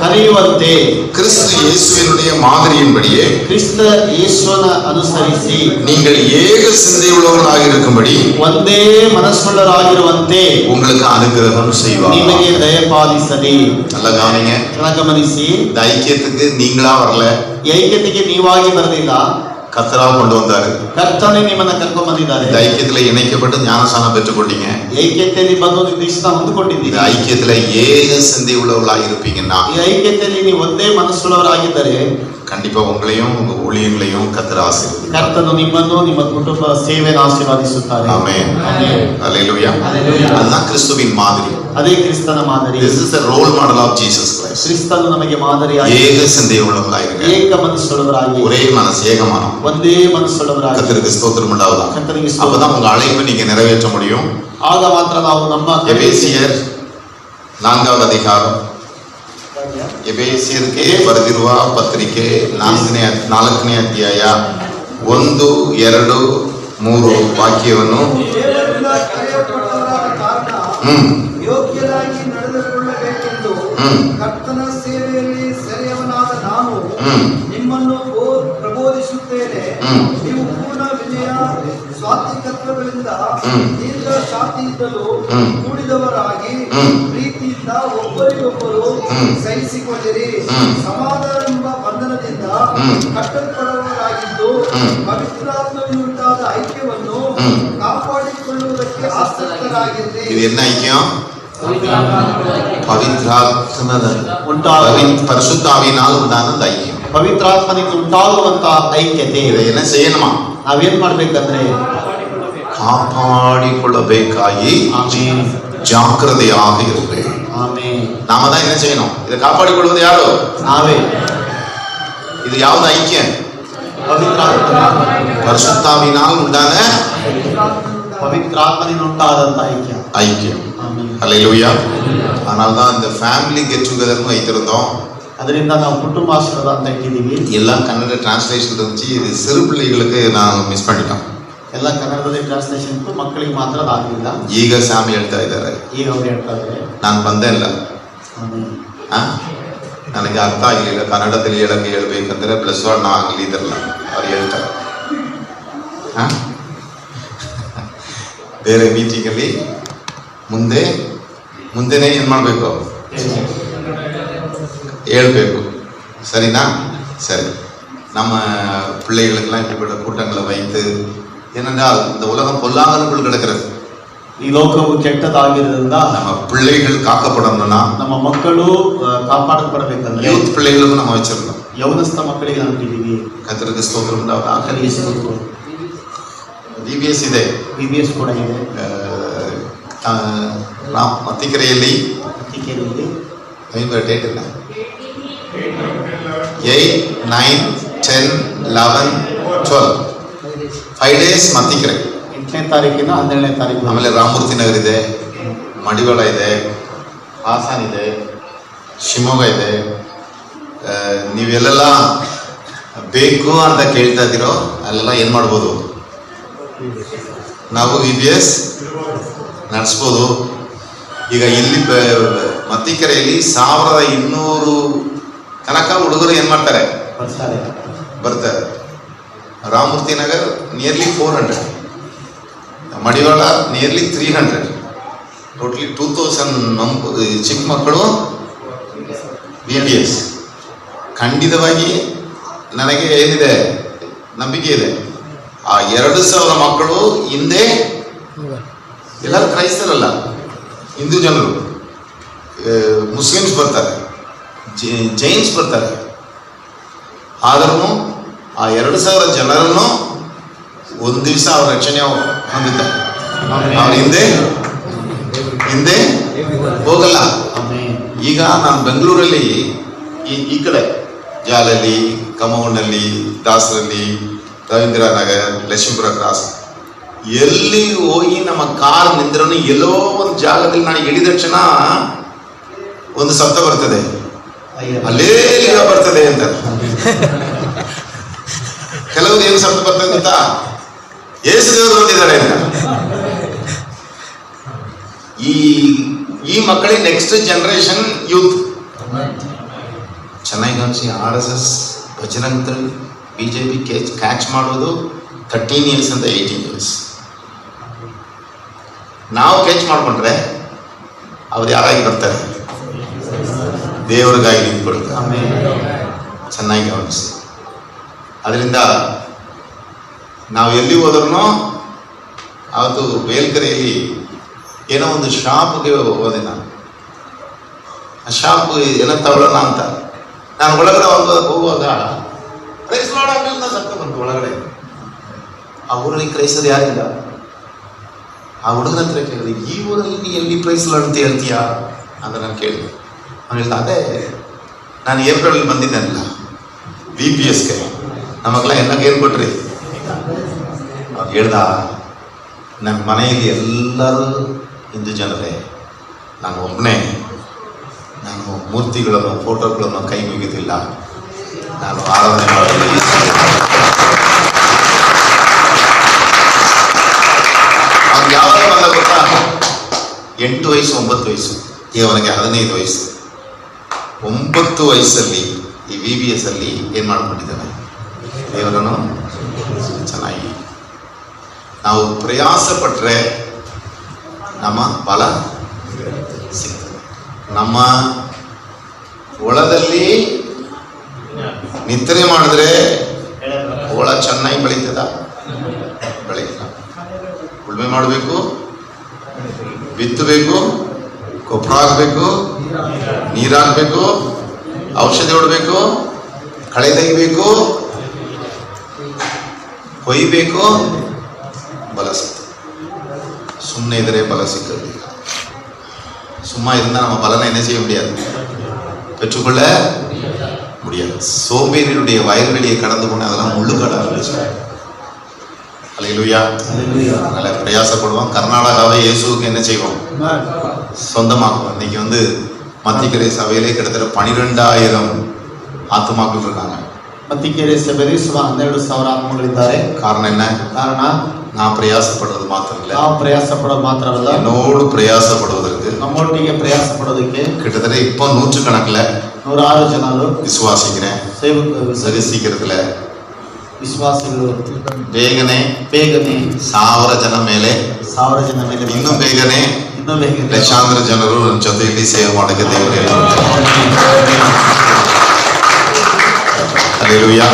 ಕರೆಯುವಂತೆ கிறிஸ்து இயேசுவினுடைய மாதிரியின்படியே ಕ್ರಿಸ್ತ ಯೇಸುವನ ಅನುಸರಿಸಿ நீங்கள் ஏக சிந்தை உள்ளவர்களாக இருக்கும்படி ಒಂದೇ ಮನಸ್ಸುಳ್ಳವರಾಗಿರುವಂತೆ உங்களுக்கு அனுகிரகம் செய்வார். ನಿಮಗೆ ದಯಪಾಲಿಸಲಿ. நல்லா கவனிங்க. ಗಮನಿಸಿ. இந்த ஐக்கியத்துக்கு நீங்களா வரல, ಈ ಐಕ್ಯತೆಗೆ ನೀವಾಗಿ ಬರಲಿಲ್ಲ, கர்த்தரா கொண்டு வந்தாரு. ಕರ್ತನೇ ನಿಮ್ಮನ್ನ ಕರ್ಕೊಂಡ್ ಬಂದಿದ್ದಾರೆ. இந்த ஐக்கியத்துல இணைக்கப்பட்டு ஞானஸ்நானம் பெற்றுக்கொண்டீங்க. ಐಕ್ಯತೆಯಲ್ಲಿ ಬಂದು ನಿರ್ದಿಷ್ಟ ಹೊಂದಿಕೊಂಡಿದ್ದೀರಿ. இந்த ஐக்கியத்துல ஏக சிந்தை உள்ளவர்களாக இருப்பீங்கன்னா ಈ ಐಕ್ಯತೆಯಲ್ಲಿ ನೀವು ಒಂದೇ ಮನಸ್ಸುಳ್ಳವರಾಗಿದ್ದರೆ கண்டிப்பா உங்களையும் உங்க ஊழியங்களையும் கர்த்தர் ஆசீர்வதிப்பார். ಕರ್ತನು ನಿಮ್ಮನ್ನು ನಿಮ್ಮ ಕುಟುಂಬ ಸೇವೆಯನ್ನು ಆಶೀರ್ವದಿಸುತ್ತಾರೆ. ஆமென். ಆಮೆನ್. ஹல்லேலூயா. ஹல்லேலூயா. அதுதான் கிறிஸ்துவின் மாதிரி. ಅದೇ ಕ್ರಿಸ್ತನ ಮಾದರಿ. This is the role model of Jesus Christ. ಕ್ರಿಸ್ತನು ನಮಗೆ ಮಾದರಿಯಾಗಿ ஏக சிந்தை உள்ளவர்களாக ಏಕ ಮನಸ್ಸುಳ್ಳವರಾಗಿ ஒரே மனசு, ஏகமானம். ಒಂದೇ ಮನಸ್ಸುಳ್ಳವರಾಗಿ கர்த்தருக்கு ஸ்தோத்திரம் உண்டாவதாக. ಕರ್ತನಿಗೆ ಸ್ತೋತ್ರ. அப்பதான் உங்க அழைப்பை நீங்க நிறைவேற்ற முடியும். ಆಗ ಮಾತ್ರ ನಾವು ನಮ್ಮ எபேசியர் 4வது அதிகாரம். ಎಬೇಸಿಯರಿಗೆ ಬರೆದಿರುವ ಪತ್ರಿಕೆ 4ನೇ ಅಧ್ಯಾಯ 1, 2, 3 ವಾಕ್ಯವನ್ನು ದೇವರಿಂದ ಕರೆಯಲ್ಪಟ್ಟವರಾದ ಕಾರಣ ಯೋಗ್ಯರಾಗಿ ನಡೆದುಕೊಳ್ಳಬೇಕೆಂದು ಕರ್ತನ ಸೇವೆಯಲ್ಲಿ ಸೆರೆಯವನಾದ ನಾನು ನಿಮ್ಮನ್ನು ಪ್ರಬೋಧಿಸುತ್ತೇನೆ. ನೀವು ಪೂರ್ಣ ವಿನಯ, ಸಾತ್ವಿಕ ಪ್ರೀತಿಯಿಂದಲೂ ಹ್ಮ್. ಕೂಡಿದವರಾಗಿ ಹ್ಮ್. ಪ್ರೀತಿಯಿಂದ ಒಬ್ಬರಿಗೊಬ್ಬರು ಹ್ಮ್. ಸಹಿಸಿಕೊಳ್ಳಿರಿ. ಹ್ಮ್. ಸಮಾಧಾನವೆಂಬ ಬಂಧನದಿಂದ ಹ್ಮ್. ಕಟ್ಟಲ್ಪಡುವವರಾಗಿದ್ದು ಹ್ಮ್. ಪವಿತ್ರಾತ್ಮವಿನುಂಟಾದ ಐಕ್ಯವನ್ನು ಹ್ಮ್. ಕಾಪಾಡಿಕೊಳ್ಳುವುದಕ್ಕೆ ಆಸಕ್ತರಾಗಿರಿ. இது என்ன ஐக்கியம்? ಪವಿತ್ರಾತ್ಮದ ಪರಿಶುದ್ಧಾವಿனால் ಉಂಟಾದ ಐಕ್ಯ. ಪವಿತ್ರಾತ್ಮನಿಂದ ಉಂಟಾಗುವಂತ ಐಕ್ಯತೆ. இதை என்ன செய்யணுமா? ನಾವೇನ್ ಮಾಡ್ಬೇಕಂದ್ರೆ காப்பாடிக்கொள்ளಬೇಕಾಗಿ ಆಮೇನ್ ஜாக்கிரதையாக இருப்பேன். ಆಮೇನ್. நாம தான் என்ன செய்யணும்? இதை காப்பாடிக்கொள்வது யாரோ? ನಾವೇ. இது ಯಾವ್ದು ಐಕ್ಯ? ಪವಿತ್ರಾತ್ಮ ಪರಿಶುದ್ಧಾವಿனால் ಉಂಟಾದ ಪವಿತ್ರಾತ್ಮನಿಂದ ಉಂಟಾದಂತ ಐಕ್ಯ. ஐக்கியம். ಆಮೇನ್. ஹல்லேலூயா. அதனால தான் இந்த ஃபேமிலி கெட் டுகெதர்னு வைத்திருந்தோம். ಅದರಿಂದ ನಾವು ಕುಟುಂಬಾಶ್ರದ ಅಂತ ಇಟ್ಟಿದ್ದೀವಿ. எல்லாம் கன்னட டிரான்ஸ்லேஷன் இருந்துச்சு. இது சிறு பிள்ளைகளுக்கு நான் மிஸ் பண்ணிட்டோம். ಎಲ್ಲ ಕನ್ನಡದಲ್ಲಿ ಟ್ರಾನ್ಸ್ಲೇಷನ್ ಇತ್ತು, ಮಕ್ಕಳಿಗೆ ಮಾತ್ರ ಅದಾಗಲಿಲ್ಲ. ಈಗ ಸ್ವಾಮಿ ಹೇಳ್ತಾ ಇದ್ದಾರೆ, ಈಗ ಅವ್ರು ಹೇಳ್ತಾ ಇದ್ದಾರೆ. ನಾನು ಬಂದೇ ಇಲ್ಲ, ಆಮೇನ್. ನನಗೆ ಅರ್ಥ ಆಗಲಿಲ್ಲ, ಕನ್ನಡದಲ್ಲಿ ಹೇಳ್ಬೇಕಂದ್ರೆ ಪ್ಲಸ್ ಒನ್ ಆಗಲಿ ಇದಲ್ಲ ಅವ್ರು ಹೇಳ್ತಾರೆ. ಬೇರೆ ಮೀಟಿಂಗಲ್ಲಿ ಮುಂದೆನೇ ಏನು ಮಾಡಬೇಕು? ಹೇಳ್ಬೇಕು. சரினா? சரி. நம்ம பிள்ளைகளுக்கெல்லாம் இப்படிப்பட்ட கூட்டங்களை வைத்து, ஏனென்றால் இந்த உலகம் பொல்லாங்கனுக்குள் கிடக்கிறது. ಈ ಲೋಕವು ಕೆಟ್ಟದಾಗಿರೋದ್ರಿಂದ நம்ம பிள்ளைகள் காக்கப்படணும்னா ನಮ್ಮ ಮಕ್ಕಳು ಕಾಪಾಡಲ್ಪಡಬೇಕಂದ್ರೆ யூத் பிள்ளைகளுக்கும் நம்ம வச்சிருந்தோம். ಯೌವನಸ್ಥ ಮಕ್ಕಳಿಗೆ ನಾವು ಇಟ್ಟಿದ್ದೀವಿ. கர்த்தருக்கு ஸ்தோத்திரம் உண்டாவதாக. ಆಕಲಿಗೆ ಸ್ತೋತ್ರ. DBS ಇದೆ, BBS ಕೂಡ ಇದೆ. ಮತ್ತಿಕೆರೆಯಲ್ಲಿ ಮತ್ತಿಕೆರೆಯಲ್ಲಿ ಡೇಟ್ ಇಲ್ಲ, 8, 9, 10, 11, 12 5 days ಮತ್ತಿಕೆರೆ. 8ನೇ ತಾರೀಕಿನ 12ನೇ ತಾರೀಕು. ಆಮೇಲೆ ರಾಮಮೂರ್ತಿ ನಗರ ಇದೆ, ಮಡಿವಾಳ ಇದೆ, ಹಾಸನ ಇದೆ, ಶಿವಮೊಗ್ಗ ಇದೆ. ನೀವೆಲ್ಲೆಲ್ಲ ಬೇಕು ಅಂತ ಕೇಳ್ತಾ ಇದ್ದೀರೋ ಅಲ್ಲೆಲ್ಲ ಏನು ಮಾಡ್ಬೋದು? ನಾವು VBS ನಡೆಸ್ಬೋದು. ಈಗ ಇಲ್ಲಿ ಮತ್ತಿಕೆರೆಯಲ್ಲಿ 1200 ತನಕ ಹುಡುಗರು ಏನು ಮಾಡ್ತಾರೆ? ಬರ್ತಾರೆ. ರಾಮಮೂರ್ತಿ ನಗರ್ ನಿಯರ್ಲಿ 400, ಮಡಿವಾಳ ನಿಯರ್ಲಿ 300, ಟೋಟಲಿ 2000 ಚಿಕ್ಕ ಮಕ್ಕಳು VBS. ಖಂಡಿತವಾಗಿ ನನಗೆ ಏನಿದೆ, ನಂಬಿಕೆ ಇದೆ, ಆ 2000 ಮಕ್ಕಳು ಹಿಂದೆ ಎಲ್ಲರೂ ಕ್ರೈಸ್ತರಲ್ಲ, ಹಿಂದೂ ಜನರು, ಮುಸ್ಲಿಮ್ಸ್ ಬರ್ತಾರೆ, ಜೈನ್ಸ್ ಬರ್ತಾರೆ. ಆದರೂ ಆ 2000 ಜನರನ್ನು ಒಂದು ದಿವಸ ಅವ್ರ ರಕ್ಷಣೆ ಹೊಂದಿದ್ದಾರೆ. ಅವ್ರ ಹಿಂದೆ ಹೋಗಲ್ಲ. ಈಗ ನಾನು ಬೆಂಗಳೂರಲ್ಲಿ ಈ ಕಡೆ ಜಾಲಲ್ಲಿ, ಕಮ್ಮಗೊಂಡಲ್ಲಿ, ದಾಸರಲ್ಲಿ, ರವೀಂದ್ರ ನಗರ್, ಲಕ್ಷ್ಮೀಪುರ ಕ್ರಾಸ್ ಎಲ್ಲಿ ಹೋಗಿ ನಮ್ಮ ಕಾರ್ ನಿಂದ್ರೂ ಎಲ್ಲೋ ಒಂದು ಜಾಗದಲ್ಲಿ ನಾನು ಇಳಿದ ತಕ್ಷಣ ಒಂದು ಶಬ್ದ ಬರ್ತದೆ, ಅಲ್ಲೇ ಬರ್ತದೆ ಅಂತ. ಕೆಲವರು ಏನು ಶಬ್ದ ಬರ್ತದೆ ಗೊತ್ತಾ? ಯೇಸು ದೇವರು ಬಂದಿದ್ದಾರೆ ಅಂತ. ಈ ಮಕ್ಕಳಿಗೆ ನೆಕ್ಸ್ಟ್ ಜನರೇಷನ್ ಯೂತ್ ಚೆನ್ನಾಗಿ ಗಮನಿಸಿ. RSS ಭಜರಂಗದಲ್ಲಿ BJP ಕ್ಯಾಚ್ ಮಾಡೋದು 13 years ಅಂತ 18 years. ನಾವು ಕ್ಯಾಚ್ ಮಾಡ್ಕೊಂಡ್ರೆ ಅವ್ರು ಯಾರಾಗಿ ಬರ್ತಾರೆ? ದೇವರಿಗಾಗಿ ನಿಂತ್ಕೊಳ್ತಾರೆ. ಚೆನ್ನಾಗಿ ಗಮನಿಸಿ. ಅದರಿಂದ ನಾವು ಎಲ್ಲಿ ಹೋದ್ರೂ, ಅವತ್ತು ಬೇಲ್ಕೆರೆಯಲ್ಲಿ ಏನೋ ಒಂದು ಶಾಪ್ಗೆ ಹೋದೆ ನಾನು. ಆ ಶಾಪ್ ಏನೋ ತಗೊಳ್ಳೋಣ ಅಂತ ನಾನು ಒಳಗಡೆ ಹೋಗುವಾಗ ಪ್ರೈಸ್ ಲಾರ್ಡ್ ಆಗಲಿಲ್ಲ ಸತ್ತ ಬಂತು ಒಳಗಡೆ. ಆ ಊರಲ್ಲಿ ಕ್ರೈಸ್ತರು ಯಾರಿಲ್ಲ. ಆ ಹುಡುಗನ ಹತ್ರ ಕೇಳಿದೆ, ಈ ಊರಲ್ಲಿ ನೀ ಎಲ್ಲಿ ಪ್ರೈಸ್ ಲಾರ್ಡ್ ಅಂತ ಹೇಳ್ತೀಯಾ ಅಂತ ನಾನು ಕೇಳಿದೆ. ಅವನು ಹೇಳಿದ, ಅದೇ ನಾನು ಏಪ್ರಿಲ್ ಬಂದಿದ್ದೆನಲ್ಲ VBSಗೆ, ನಮಗೆಲ್ಲ ಎನ್ನಾಗ ಏನು ಕೊಟ್ರಿ? ಅವ್ನು ಹೇಳ್ದ, ನನ್ನ ಮನೆಯಲ್ಲಿ ಎಲ್ಲರೂ ಹಿಂದೂ ಜನರೇ, ನಾನು ಒಬ್ಬನೇ, ನಾನು ಮೂರ್ತಿಗಳನ್ನು ಫೋಟೋಗಳನ್ನು ಕೈ ಮುಗಿದಿಲ್ಲ, ನಾನು ಆರಾಧನೆ ಮಾಡಲು. ಅವ್ನು ಯಾವಾಗ ಬಂದ ಗೊತ್ತಾ? 8 ವಯಸ್ಸು 9 ವಯಸ್ಸು. ಈಗ ಅವನಿಗೆ 15 ವಯಸ್ಸು. 9 ವಯಸ್ಸಲ್ಲಿ ಈ VBS ಅಲ್ಲಿ ಏನು ಮಾಡ್ಕೊಂಡಿದ್ದಾನೆ? ದೇವರನ್ನು ಚೆನ್ನಾಗಿ ನಾವು ಪ್ರಯಾಸ ಪಟ್ಟರೆ ನಮ್ಮ ಬಲ ಸಿಗ್ತದೆ. ನಮ್ಮ ಹೊಲದಲ್ಲಿ ನಿದ್ರೆ ಮಾಡಿದ್ರೆ ಹೊಳ ಚೆನ್ನಾಗಿ ಬೆಳೀತದ? ಬೆಳೀತದ. ಉಳುಮೆ ಮಾಡಬೇಕು, ಬಿತ್ತಬೇಕು, ಗೊಬ್ಬರ ಹಾಕಬೇಕು, ನೀರು ಹಾಕಬೇಕು, ಔಷಧಿ ಹೊಡಬೇಕು, ಕಳೆ ತೆಗಿಬೇಕು, ಕೊಯ್ಬೇಕು, ಬಲ ಸಿಗ್ತದೆ. ಸುಮ್ಮನೆ ಇದ್ರೆ ಬಲ ಸಿಕ್ಕದಿಲ್ಲ. சும்மா இருந்தால் நம்ம பலனை என்ன செய்ய முடியாது, பெற்றுக்கொள்ள முடியாது. சோம்பேறியுடைய வயல்வெளியை கடந்து போன அதெல்லாம் முள்ளுக்காடா இருந்துச்சு. அல்லேலூயா. அதனால பிரயாசப்படுவோம். கர்நாடகாவை இயேசுவுக்கு என்ன செய்வோம், சொந்தமாக்குவோம். இன்னைக்கு மத்திக்கரை சபையிலே கிட்டத்தட்ட 12,000 ஆத்துமாக்கள் இருக்காங்க. ಮತ್ತಿಕೆರೆ ಸಭೆಯಲ್ಲಿ ಸುಮಾರು 12,000 ಆತ್ಮಗಳಿದ್ದಾರೆ. ಕಾರಣ என்ன? ಕಾರಣ நான் பிரயாசப்படுறது மாத்திரம் இல்லை, ನಾವು ಪ್ರಯಾಸ ಪಡೋದು ಮಾತ್ರವಲ್ಲ, என்னோடு பிரயாசப்படுவதற்கு ನಮ್ಮೊಟ್ಟಿಗೆ ಪ್ರಯಾಸ ಪಡೋದಕ್ಕೆ கிட்டத்தட்ட இப்போ 100 கணக்கில் 106 ಜನರು விசுவாசிக்கிறேன். சரி சீக்கிரத்துல ವಿಶ್ವಾಸಿಗಳು ಬೇಗನೆ 1000 ಜನ ಮೇಲೆ, 1000 ಜನ ಮೇಲೆ, ಇನ್ನೂ ಬೇಗನೆ ಬೇಗನೆ ಲಕ್ಷಾಂತರ ಜನರು ನನ್ನ ಜೊತೆಯಲ್ಲಿ ಸೇವೆ ಮಾಡಕ್ಕೆ ದೇವರೇ அல்லேலூயா.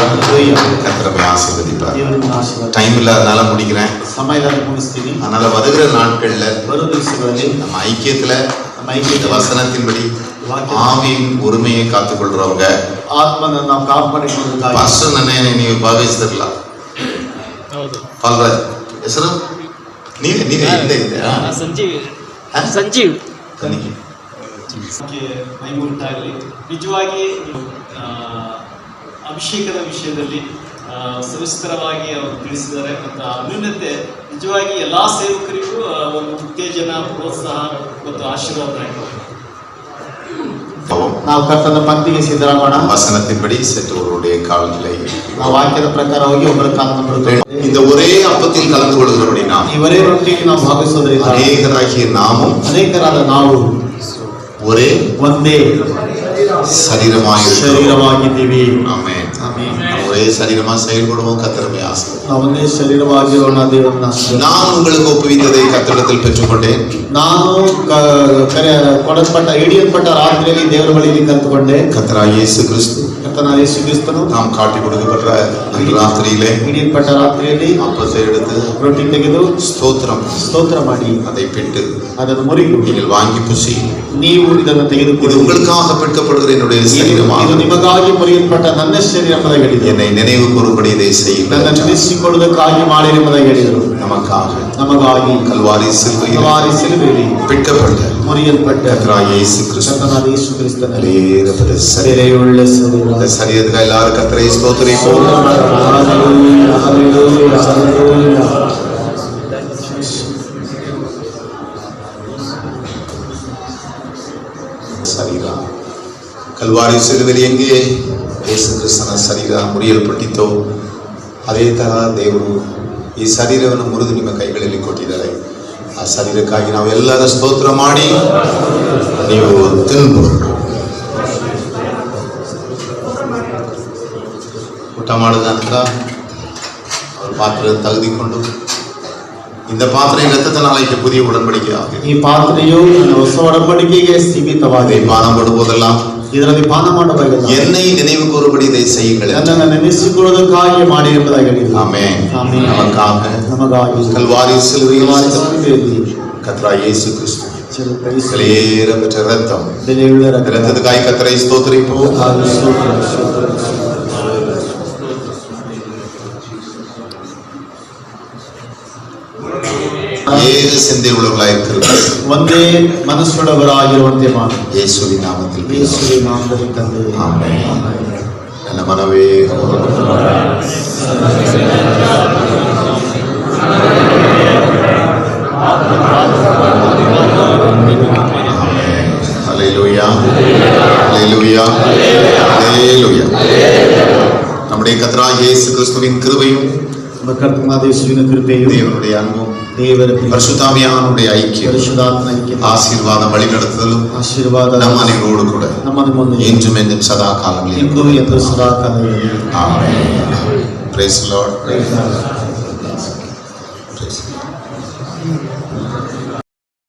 கர்த்தரை ஆசீர்வதிப்பார். ದೇವರನ್ನು ಆಶೀರ್ವಾದ. டைம் இல்லாதனால முடிக்கிறேன். ಸಮಯದಲ್ಲಿ ಮುಗಿಸ್ತೀನಿ. அதனால வருகிற நாட்கள்ல ಬರೋ ದಿವಸಗಳಲ್ಲಿ நம்ம ஐக்கியத்துல ನಮ್ಮ ಐಕ್ಯದ வசனத்தின்படி ஆவியின் உரிமையை காத்துக்கொள்றவங்க ಆತ್ಮನ ನಾವು ಕಾಪಾಡಿಕೊಳ್ಳಬೇಕಾಗಿ ಪಾಸ್ಟರ್ ನನ್ನೇ ನೀವು ಭಾವಿಸ್ತಿರಲ್ಲ. ಪಾಲ್ರಾಜ್ ಹೆಸರು ನೀವೇ ಹಿಂದೆ ಇದೆ. ಸಂಜೀವ್ ತನಿಖೆ ಮಹಿಮೆ ಉಂಟಾಗಲಿ. ನಿಜವಾಗಿ ಅಭಿಷೇಕದ ವಿಷಯದಲ್ಲಿ ಸವಿಸ್ತರವಾಗಿ ಅವರು ತಿಳಿಸಿದ್ದಾರೆ. ಮತ್ತು ಅನ್ಯೂನ್ಯತೆ ನಿಜವಾಗಿ ಎಲ್ಲ ಸೇವಕರಿಗೂ ಒಂದು ಉತ್ತೇಜನ, ಪ್ರೋತ್ಸಾಹ ಮತ್ತು ಆಶೀರ್ವಾದ. ನಾವು ಕರ್ತನ ಪಂಕ್ತಿಗೆ ಸಿದ್ಧರಾಗೋಣ. வசனத்தின்படி சென்றவருடைய கால்களை ನಾವು ವಾಕ್ಯದ ಪ್ರಕಾರ ಹೋಗಿ ಒಬ್ಬರ ಕಾಲನ್ನು ಬಿಡುತ್ತೇವೆ. இந்த ஒரே அப்பத்தில் கலந்து கொள்கிறபடினா ಇವರೇ ರೊಟ್ಟಿಗೆ ನಾವು ಭಾಗಿಸೋದ್ರಿಂದ ಅನೇಕರಾಗಿಯ ಅನೇಕರಾದ ನಾವು ஒரೇ ಒಂದೇ ಶರೀರವಾಗಿದ್ದೀವಿ. ಆಮೆನ್. ஒரே சரீரமா செயல்படுவோம். கர்த்தரை ஆசீர்வதிப்பார். ನಾವು ಒಂದೇ ಶರೀರವಾಗಿರೋಣ. ದೇವರನ್ನ நான் உங்களுக்கு ஒப்புவித்ததை கர்த்தரிடத்தில் பெற்றுக்கொண்டேன். ನಾನು ಕೊಡಲ್ಪಟ್ಟ ಹಿಡಿಯಲ್ಪಟ್ಟ ರಾತ್ರಿಯಲ್ಲಿ ದೇವರ ಬಳಿಯಲ್ಲಿ ಕಲ್ತುಕೊಂಡೆ. கர்த்தராகிய இயேசு கிறிஸ்து ಕರ್ತನಾದ ಯೇಸು ಕ್ರಿಸ್ತನು நாம் காட்டி கொடுக்கப்பட்ட அந்த ராத்திரியிலே ಹಿಡಿಯಲ್ಪಟ್ಟ ರಾತ್ರಿಯಲ್ಲಿ அப்பத்தை எடுத்து ರೊಟ್ಟಿ ತೆಗೆದು ಸ್ತೋತ್ರ ಮಾಡಿ அதை பிட்டு ಅದನ್ನು ಮುರಿದು நீங்கள் வாங்கி புசி, ನೀವು ಇದನ್ನು இது ತೆಗೆದುಕೊಳ್ಳಿ, உங்களுக்காக பிற்கப்படுகிற என்னுடைய ಇದು சரீரமாகும். ನಿಮಗಾಗಿ ಮುರಿಯಲ್ಪಟ್ಟ ನನ್ನ ಶರೀರ ಎಂಬುದಾಗಿ ಹೇಳಿದರು. என்னை நினைவு கூறும்படி இதை ನನ್ನ செய்யுங்கள். ನೆನೆಸಿಕೊಳ್ಳುವುದಕ್ಕಾಗಿ ಮಾಡಿ ಎಂಬುದಾಗಿ ಹೇಳಿದರು. ನಮಗಾಗಿ கல்வாரி ಸಿಲುಬೆಯಲ್ಲಿ பிற்கப்பட்ட ಮುರಿಯಲ್ಪಟ್ಟ கர்த்தராகிய இயேசு கிறிஸ்து ಕರ್ತನಾದ ಯೇಸು ಕ್ರಿಸ್ತನ வெளியேறப்பட்ட ಬೆಲೆಯುಳ್ಳ ಶರೀರ. இந்த சரீரத்துக்கு எல்லாரும் கர்த்தரை ஸ்தோத்திரிப்போம். Hallelujah, hallelujah, hallelujah. ಶರೀರ ಕಲ್ವಾರಿ ಸಿಲುಬೆಯಲ್ಲಿ ಹೆಂಗೆ ಯೇಸು ಕ್ರಿಸ್ತನ ಶರೀರ ಮುರಿಯಲ್ಪಟ್ಟಿತೋ ಅದೇ ತರ ದೇವರು ಈ ಶರೀರವನ್ನು ಮುರಿದು ನಿಮ್ಮ ಕೈಗಳಲ್ಲಿ ಕೊಟ್ಟಿದ್ದಾರೆ. ಆ ಶರೀರಕ್ಕಾಗಿ ನಾವೆಲ್ಲರ ಸ್ತೋತ್ರ ಮಾಡಿ ನೀವು ತಿನ್ಬೋದು. ಊಟ ಮಾಡಿದ ನಂತರ ಅವ್ರ ಪಾತ್ರೆ ತೆಗೆದುಕೊಂಡು இந்த பாத்திரம் இரத்தத்த நாளைக்கு புதிய உடன்படிக்கை ஆகும். ಈ ಪಾತ್ರೆಯು ಹೊಸ ಒಡಂಬಡಿಕೆಗೆ ಸೀಮಿತವಾಗಿದೆ. ಪಾನ ಮಾಡುವುದೆல்லாம் ಇದರಲ್ಲಿ ಪಾನ ಮಾಡಬಹುದು. என்னை நினைவு கூறும்படி இதை செய்யுங்கள். ನನ್ನನ್ನು ನೆನೆಸಿಕೊಳ್ಳುವುದಕ್ಕಾಗಿ ಮಾಡಿ ಎಂಬುದಾಗಿ ಹೇಳಿದರು. ஆமென். ಆಮೆನ್. ನಮಗಾಗಿ கல்வாரி சிலுவையில் ಸಿಲುಬೆಯಲ್ಲಿ கர்த்தராகிய இயேசு கிறிஸ்து ಚಿರಕರಿಸಿ வெளியேறப்பட்ட இரத்தம், ಬೆಲೆಯುಳ್ಳ இரத்தத்துக்காய் கர்த்தரை ஸ்தோத்திரிப்போம். ஏக சிந்தை உள்ளவர்களாயிருக்கிறது. ಒಂದೇ ಮನಸ್ಸುಳ್ಳವರಾಗಿರುವಂತೆ ಮಾಡಿ ಯೇಸುವಿನ ನಾಮದಲ್ಲಿ ಯೇಸುವಿನ ನಾಮದಲ್ಲಿ ತಂದೆ. ಆಮೆನ್. ನನ್ನ ಮನವೇ ஹல்லேலூயா, ஹல்லேலூயா, ஹல்லேலூயா. நம்முடைய கர்த்தராகிய இயேசு கிறிஸ்துவின் கிருபையும் ಕರ್ತನಾದ ಯೇಸುವಿನ ಕೃಪೆಯು தேவனுடைய அன்பும் ದೇವರ பரிசுத்தாவியானுடைய ஐக்கியம் ಪರಿಶುದ್ಧಾತ್ಮನ ಐಕ್ಯತೆ ஆசீர்வாதம் வழிநடத்துதலும் ಆಶೀರ್ವಾದ ನಮ್ಮ ಅನೇಕரோடு கூட ನಮ್ಮ ಮುಂದೆ என்றும் என்றும் சதா காலங்களில் ಎಂದು ಸದಾ ಕಾಲದಲ್ಲಿ. ஆமென். Praise the Lord.